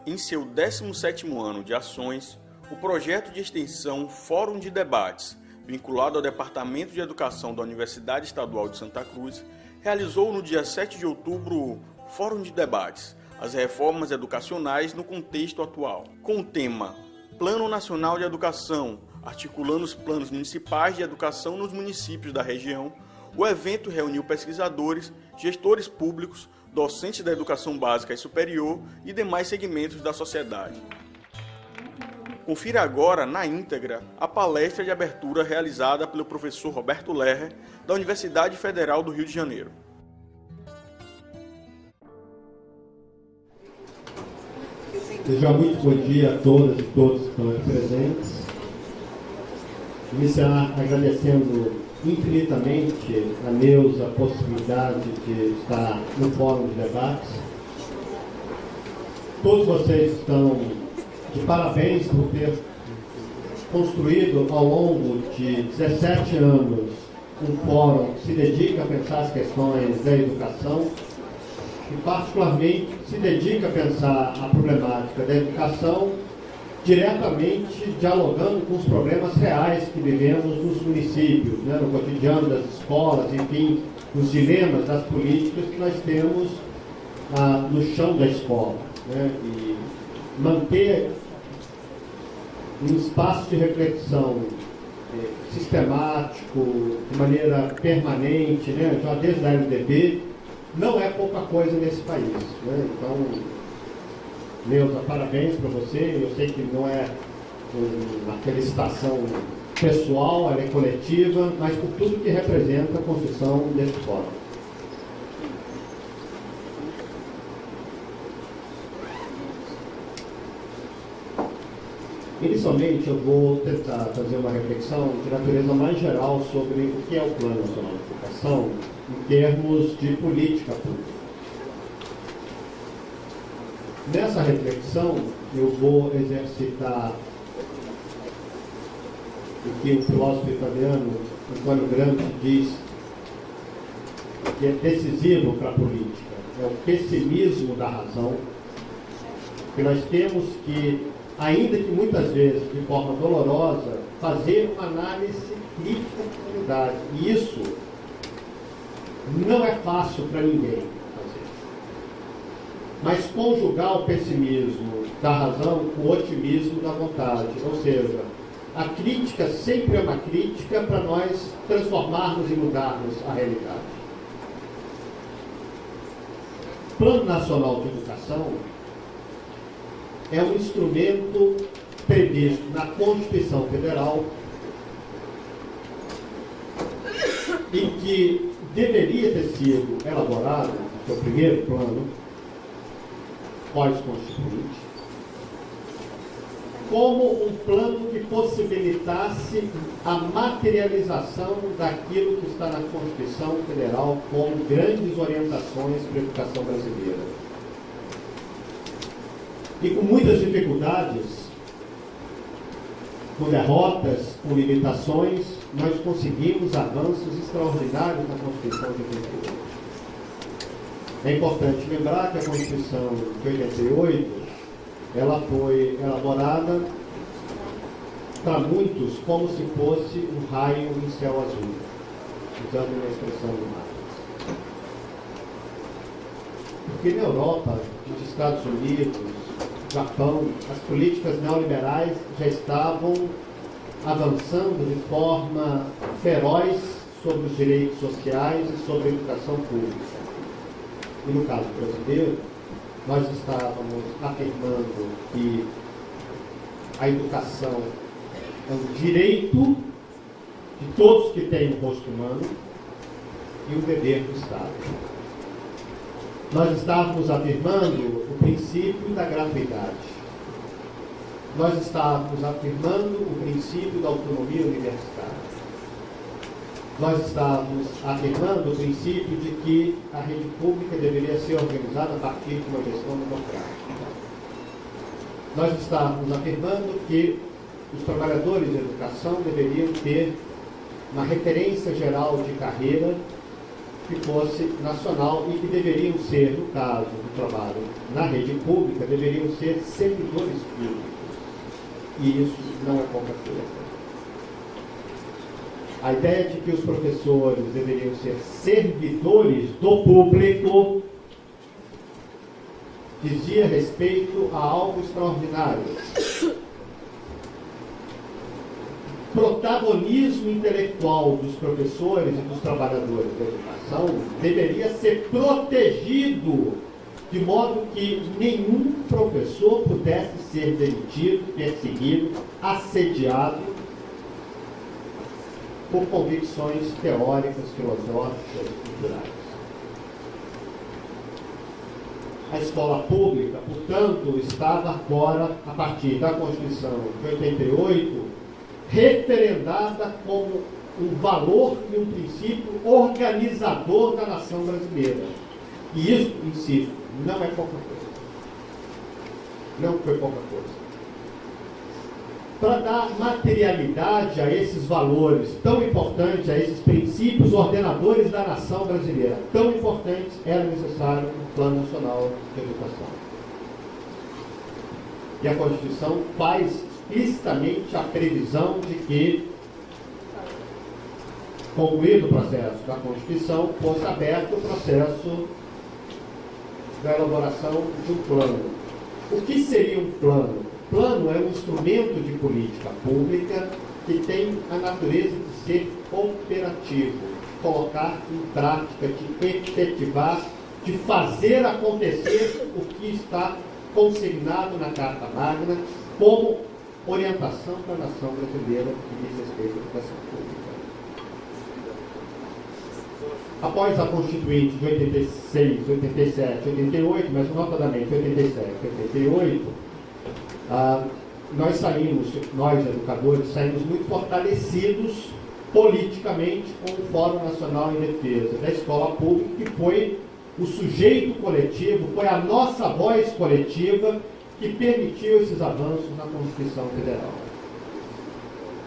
Em seu 17º ano de ações, o projeto de extensão Fórum de Debates, vinculado ao Departamento de Educação da Universidade Estadual de Santa Cruz, realizou no dia 7 de outubro o Fórum de Debates, as reformas educacionais no contexto atual, com o tema Plano Nacional de Educação, articulando os planos municipais de educação nos municípios da região. O evento reuniu pesquisadores, gestores públicos, docentes da educação básica e superior e demais segmentos da sociedade. Confira agora, na íntegra, a palestra de abertura realizada pelo professor Roberto Lerrer, da Universidade Federal do Rio de Janeiro. Desejo muito bom dia a todas e todos que estão aqui presentes. Iniciar agradecendo infinitamente a Neuza a possibilidade de estar no Fórum de Debates. Todos vocês estão de parabéns por ter construído ao longo de 17 anos um fórum que se dedica a pensar as questões da educação e particularmente se dedica a pensar a problemática da educação diretamente dialogando com os problemas reais que vivemos nos municípios, né, no cotidiano das escolas, enfim, os dilemas das políticas que nós temos no chão da escola, né, e manter um espaço de reflexão sistemático, de maneira permanente, né, já desde a LDB, não é pouca coisa nesse país, né? Então, Neuza, parabéns para você. Eu sei que não é uma felicitação pessoal, ela é coletiva, mas por tudo que representa a construção desse fórum. Inicialmente, eu vou tentar fazer uma reflexão de natureza mais geral sobre o que é o Plano Nacional de Educação em termos de política pública. Nessa reflexão, eu vou exercitar o que o filósofo italiano Antonio Gramsci diz que é decisivo para a política, é o pessimismo da razão, que nós temos que, ainda que muitas vezes de forma dolorosa, fazer uma análise crítica da realidade. E isso não é fácil para ninguém fazer. Mas conjugar o pessimismo da razão com o otimismo da vontade. Ou seja, a crítica sempre é uma crítica para nós transformarmos e mudarmos a realidade. O Plano Nacional de Educação é um instrumento previsto na Constituição Federal e que deveria ter sido elaborado, seu primeiro plano, pós-constituinte, como um plano que possibilitasse a materialização daquilo que está na Constituição Federal como grandes orientações para a educação brasileira. E com muitas dificuldades, com derrotas, com limitações, nós conseguimos avanços extraordinários na Constituição de 88. É importante lembrar que a Constituição de 88, ela foi elaborada para muitos como se fosse um raio no céu azul, usando uma expressão do Marx. Porque na Europa, nos Estados Unidos, Japão, as políticas neoliberais já estavam avançando de forma feroz sobre os direitos sociais e sobre a educação pública. E no caso brasileiro, nós estávamos afirmando que a educação é um direito de todos que têm um rosto humano e um dever do Estado. Nós estávamos afirmando o princípio da gratuidade. Nós estávamos afirmando o princípio da autonomia universitária. Nós estávamos afirmando o princípio de que a rede pública deveria ser organizada a partir de uma gestão democrática. Nós estávamos afirmando que os trabalhadores de educação deveriam ter uma referência geral de carreira que fosse nacional e que deveriam ser, no caso do trabalho na rede pública deveriam ser servidores públicos. E isso não é pouca coisa. A ideia de que os professores deveriam ser servidores do público dizia respeito a algo extraordinário. Protagonismo intelectual dos professores e dos trabalhadores da educação deveria ser protegido, de modo que nenhum professor pudesse ser demitido, perseguido, assediado por convicções teóricas, filosóficas, culturais. A escola pública, portanto, estava agora, a partir da Constituição de 88, referendada como um valor e um princípio organizador da nação brasileira. E isso, insisto, não é pouca coisa. Não foi pouca coisa. Para dar materialidade a esses valores tão importantes, a esses princípios ordenadores da nação brasileira tão importantes, era necessário um Plano Nacional de Educação. E a Constituição faz explicitamente a previsão de que, concluído o processo da Constituição, fosse aberto o processo da elaboração de um plano. O que seria um plano? Plano é um instrumento de política pública que tem a natureza de ser operativo, colocar em prática, de efetivar, de fazer acontecer o que está consignado na Carta Magna como orientação para a nação brasileira que diz respeito à educação pública. Após a Constituinte de 86, 87, 88, mas notadamente 87, 88, nós educadores, saímos muito fortalecidos politicamente com o Fórum Nacional em Defesa da Escola Pública, que foi o sujeito coletivo, foi a nossa voz coletiva que permitiu esses avanços na Constituição Federal.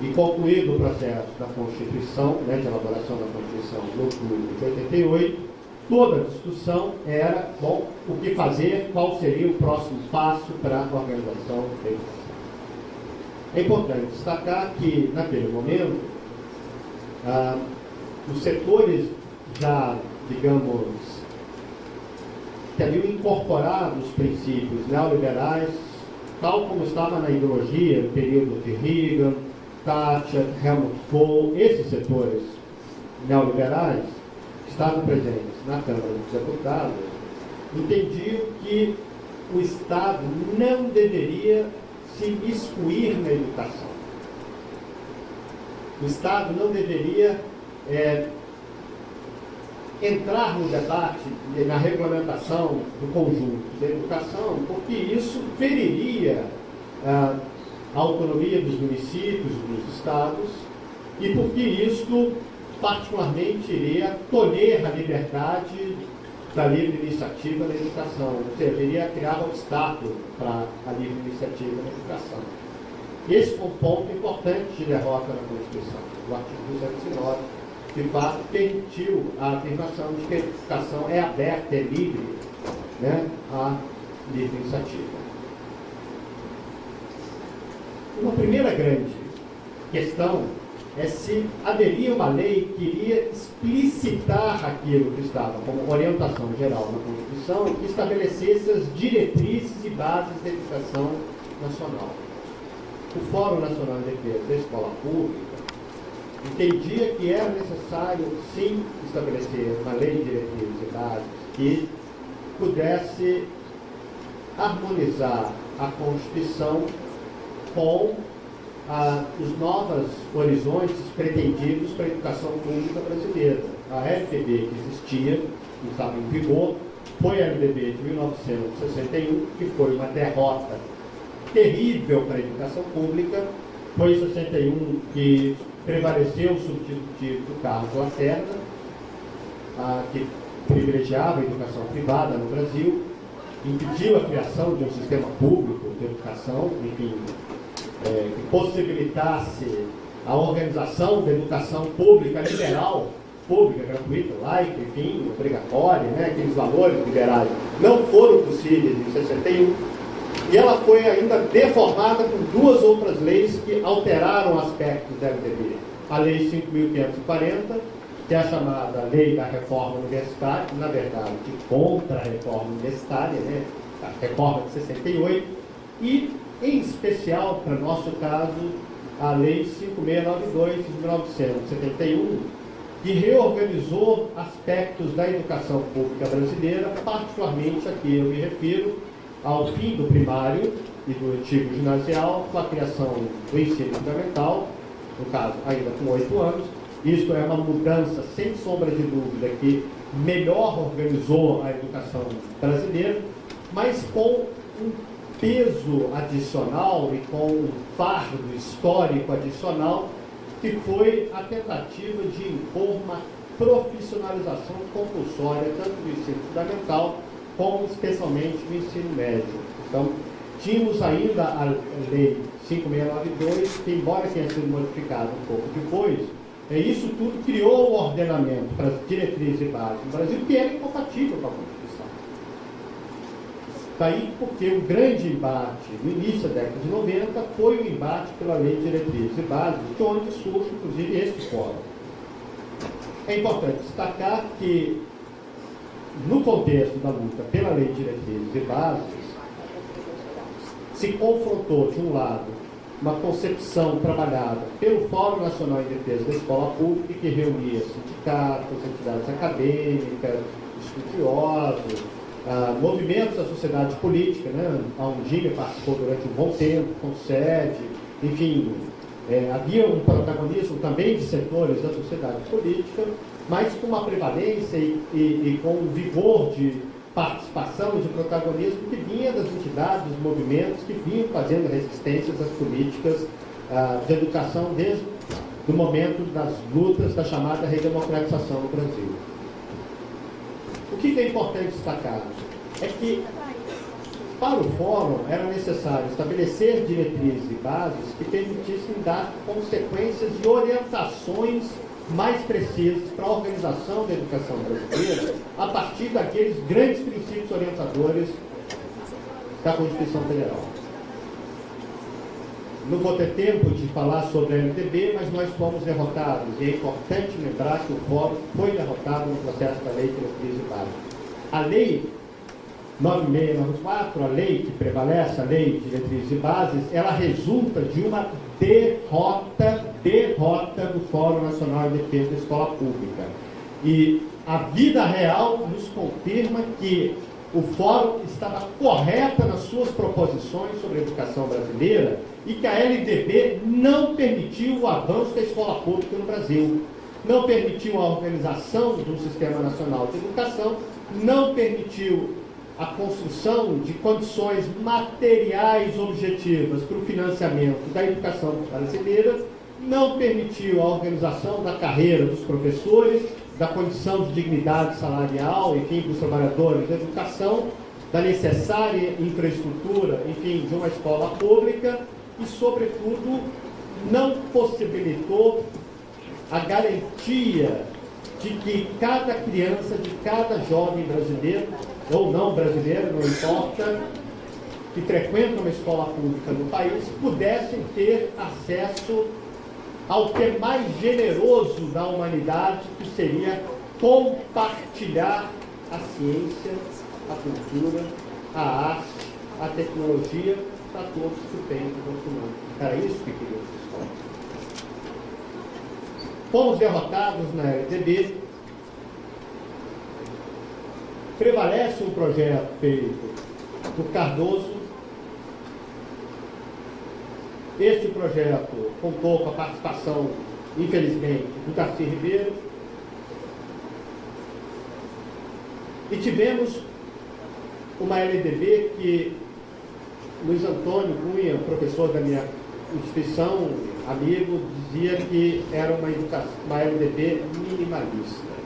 E concluído o processo da Constituição, de elaboração da Constituição de outubro de 88, toda a discussão era, bom, o que fazer, qual seria o próximo passo para a organização da educação. É importante destacar que, naquele momento, os setores já, digamos, que haviam incorporado os princípios neoliberais, tal como estava na ideologia no período de Reagan, Thatcher, Helmut Kohl, esses setores neoliberais que estavam presentes na Câmara dos Deputados, entendiam que o Estado não deveria se miscuir na educação. O Estado não deveria entrar no debate, na regulamentação do conjunto da educação, porque isso feriria a autonomia dos municípios, dos estados, e porque isso, particularmente, iria tolher a liberdade da livre iniciativa na educação, ou seja, iria criar obstáculo para a livre iniciativa na educação. Esse foi um ponto importante de derrota na Constituição, o artigo 209, que de fato permitiu a afirmação de que a educação é aberta, é livre, à livre iniciativa. Uma primeira grande questão é se haveria uma lei que iria explicitar aquilo que estava como orientação geral na Constituição e que estabelecesse as diretrizes e bases da educação nacional. O Fórum Nacional de Defesa da Escola Pública entendia que era necessário, sim, estabelecer uma lei de diretrizes e bases que pudesse harmonizar a Constituição com os novos horizontes pretendidos para a educação pública brasileira. A LDB que existia, que estava em vigor, foi a LDB de 1961, que foi uma derrota terrível para a educação pública. Foi em 61 que prevaleceu o substitutivo do Carlos Lacerda, que privilegiava a educação privada no Brasil, impediu a criação de um sistema público de educação, enfim, que possibilitasse a organização da educação pública liberal pública, gratuita, laica, enfim, obrigatória, né, aqueles valores liberais, não foram possíveis em 61, e ela foi ainda deformada por duas outras leis que alteraram aspectos da LDB. A Lei 5.540, que é a chamada Lei da Reforma Universitária, na verdade, contra a Reforma Universitária, né, a Reforma de 68, e, em especial, para nosso caso, a Lei 5692 de 1971, que reorganizou aspectos da educação pública brasileira, particularmente aqui eu me refiro ao fim do primário e do antigo ginasial, com a criação do ensino fundamental, no caso, ainda com 8 anos. Isso é uma mudança, sem sombra de dúvida, que melhor organizou a educação brasileira, mas com um peso adicional e com um fardo histórico adicional, que foi a tentativa de impor uma profissionalização compulsória, tanto do ensino fundamental, como especialmente no ensino médio. Então, tínhamos ainda a Lei 5692, que, embora tenha sido modificada um pouco depois, isso tudo criou um ordenamento para as diretrizes e bases no Brasil que era incompatível com a Constituição. Daí porque o grande embate no início da década de 90 foi o embate pela Lei de Diretrizes e Bases, de onde surge, inclusive, este fórum. É importante destacar que, no contexto da luta pela Lei de Diretrizes e Bases, se confrontou, de um lado, uma concepção trabalhada pelo Fórum Nacional em Defesa da Escola Pública, que reunia sindicatos, entidades acadêmicas, estudiosos, movimentos da sociedade política, né? A Undime participou durante um bom tempo, com sede, enfim, havia um protagonismo também de setores da sociedade política, mas com uma prevalência e com um vigor de participação e de protagonismo que vinha das entidades, dos movimentos que vinham fazendo resistências às políticas de educação desde o momento das lutas da chamada redemocratização no Brasil. O que é importante destacar é que, para o Fórum, era necessário estabelecer diretrizes e bases que permitissem dar consequências e orientações mais precisas para a organização da educação brasileira a partir daqueles grandes princípios orientadores da Constituição Federal. Não vou ter tempo de falar sobre a LDB, mas nós fomos derrotados, e é importante lembrar que o Fórum foi derrotado no processo da Lei de Diretrizes e Bases. A Lei 9694, a lei que prevalece, a Lei de Diretrizes e Bases, ela resulta de uma derrota do Fórum Nacional de Defesa da Escola Pública. E a vida real nos confirma que o Fórum estava correta nas suas proposições sobre a educação brasileira e que a LDB não permitiu o avanço da escola pública no Brasil, não permitiu a organização do Sistema Nacional de Educação, não permitiu a construção de condições materiais objetivas para o financiamento da educação brasileira, não permitiu a organização da carreira dos professores, da condição de dignidade salarial, enfim, dos trabalhadores da educação, da necessária infraestrutura, enfim, de uma escola pública e, sobretudo, não possibilitou a garantia de que cada criança, de cada jovem brasileiro, ou não brasileiro, não importa, que frequentam uma escola pública no país, pudessem ter acesso ao que é mais generoso da humanidade, que seria compartilhar a ciência, a cultura, a arte, a tecnologia para todos que têm conhecimento. Era isso que queria essa escola. Fomos derrotados na LDB. Prevalece um projeto feito por Cardoso. Este projeto contou com a participação, infelizmente, do Darcy Ribeiro. E tivemos uma LDB que Luiz Antônio Cunha, professor da minha instituição, amigo, dizia que era uma LDB minimalista,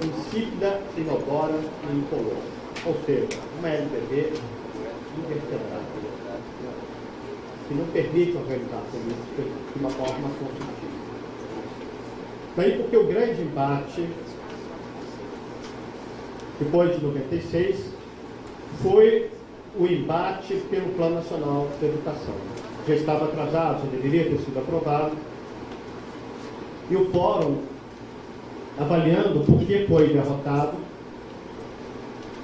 insípida, inodora e incolor. Ou seja, uma LDB invertebrada, que não permite organizar a política de uma forma construtiva. Daí porque o grande embate, depois de 96, foi o embate pelo Plano Nacional de Educação. Já estava atrasado, já deveria ter sido aprovado. E o Fórum, avaliando por que foi derrotado,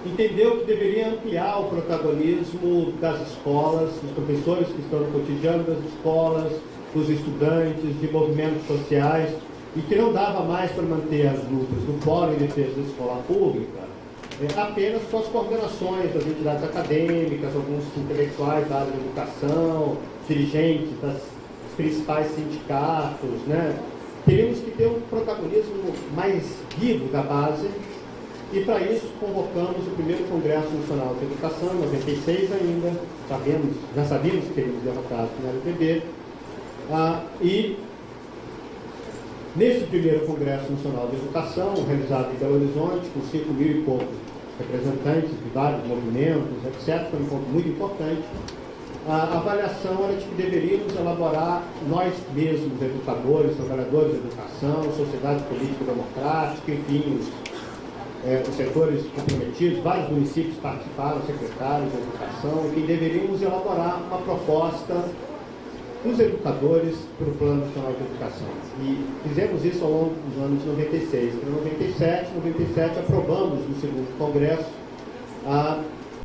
entendeu que deveria ampliar o protagonismo das escolas, dos professores que estão no cotidiano das escolas, dos estudantes, de movimentos sociais, e que não dava mais para manter as lutas do Fórum em defesa da escola pública apenas com as coordenações das entidades acadêmicas, alguns intelectuais da área de educação, dirigentes dos principais sindicatos, né? Teríamos que ter um protagonismo mais vivo da base, e para isso convocamos o primeiro Congresso Nacional de Educação, em 96 ainda, já sabíamos que teríamos derrotado no LPB, e nesse primeiro Congresso Nacional de Educação, realizado em Belo Horizonte, com 5.000 e poucos representantes de vários movimentos, etc., foi um ponto muito importante, a avaliação era de que deveríamos elaborar nós mesmos, educadores, trabalhadores de educação, sociedade política democrática, enfim, os setores comprometidos, vários municípios participaram, secretários de educação, e que deveríamos elaborar uma proposta dos educadores para o Plano Nacional de Educação. E fizemos isso ao longo dos anos de 96. Para 97 aprovamos no segundo congresso